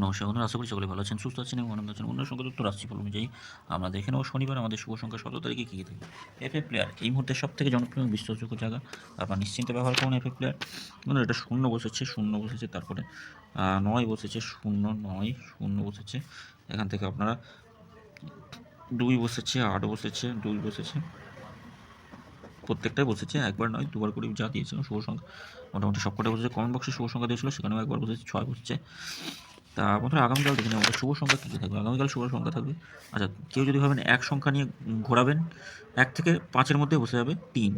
নমস্কার বন্ধুরা, আশা করি সকলে ভালো আছেন, সুস্থ আছেন এবং আনন্দ আছেন। অন্য সংখ্যা তথ্য রাশিফল অনুযায়ী আমরা দেখে নেব শনিবার আমাদের শুভ সংখ্যা 17 তারিখে কী কী থাকবে। এফএ প্লেয়ার এই মুহূর্তে সব থেকে জনপ্রিয় এবং বিশ্বাসযোগ্য জায়গা, আপনার নিশ্চিন্তে ব্যবহার করুন এফএ প্লেয়ার। বন্ধুরা এটা শূন্য বসেছে, তারপরে 9 বসেছে, 0 বসেছে। এখান থেকে আপনারা 2 বসেছে, 8 বসেছে, 2 বসেছে, প্রত্যেকটাই বসেছে, একবার নয় দুবার করে যা দিয়েছিল শুভ সংখ্যা মোটামুটি সবকটাই বসেছে। কমেন্ট বক্সে শুভ সংখ্যা দিয়েছিল, সেখানেও একবার বসেছে, 6 বসেছে। তা বন্ধুরা আগামীকাল দেখে নেব শুভ সংখ্যা কী কী থাকবে। আগামীকাল শুভ সংখ্যা থাকবে, আচ্ছা কেউ যদি ভাবেন এক সংখ্যা নিয়ে ঘোরাবেন, 1 থেকে 5-এর মধ্যে বসে যাবে 3।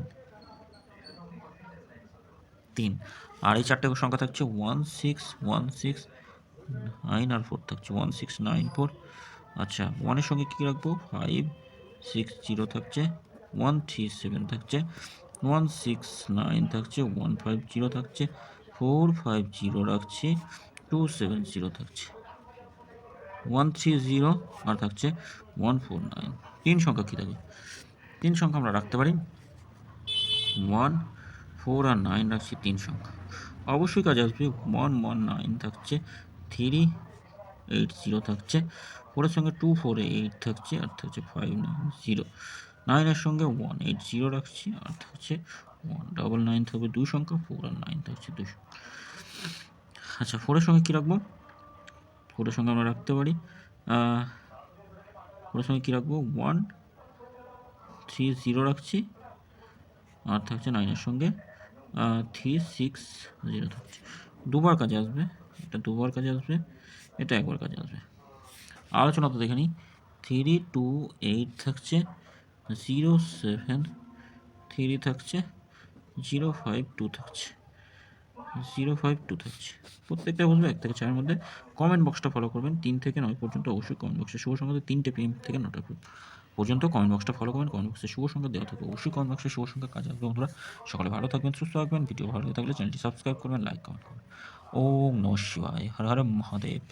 আর এই 4টে সংখ্যা থাকছে 1 6 1 6 9 আর 4 থাকছে 1 6 9 4। আচ্ছা 1-এর সঙ্গে কী রাখবো, 5 6 0 থাকছে, 1 3 7 থাকছে, 1 6 9 থাকছে, 1 5 0 থাকছে, 4 5 0 রাখছি, 2 7 0 থাকছে, 1 3 0 আর থাকছে 1 4 9। 3 সংখ্যা কী থাকবে, 3 সংখ্যা আমরা রাখতে পারি 1 4 আর 9 রাখছি 3 সংখ্যা। অবশ্যই কাজে আসবে 1 1 9 থাকছে, 3 8 0 থাকছে, 4-এর সঙ্গে 2 4 8 থাকছে, আর থাকছে 5 9 0। 9-এর সঙ্গে 1 8 0 রাখছি, আর থাকছে 1 9 9 থাকবে 2 সংখ্যা, 4 আর 9 থাকছে 2 সংখ্যা। আচ্ছা 4-এর সঙ্গে কী রাখবো, 4-এর সঙ্গে আমরা রাখতে পারি 4-এর সঙ্গে কী রাখবো 1 3 0 রাখছি, আর থাকছে 9-এর সঙ্গে 3 6 0 থাকছে। দুবার কাজে আসবে, এটা দুবার কাজে আসবে, এটা একবার কাজে আসবে। আলোচনা তো দেখে নিই, 3 2 8 থাকছে, 0 7 3 থাকছে, 0 5 2 থাকছে, 0 5 2 থাকছে। প্রত্যেকটা বসবে 1 থেকে 4-এর মধ্যে। কমেন্ট বক্সটা ফলো করবেন 3 থেকে 9 পর্যন্ত, অবশ্যই কমেন্ট বক্সে শুভ সংখ্যা 3টে PM থেকে 9টা পর্যন্ত কমেন্ট বক্সটা ফলো করবেন। কমেন্ট বক্সে শুভ সংখ্যা দেওয়া থাকবে, অবশ্যই কমেন্ট বক্সে শুভ সংখ্যা কাজে আসবে। বন্ধুরা সকলে ভালো থাকবেন, সুস্থ থাকবেন। ভিডিও ভালো লাগলে চ্যানেলটি সাবস্ক্রাইব করবেন, লাইক কমেন্ট করবেন। ওম নমঃ শিবায়, হর হর মহাদেব।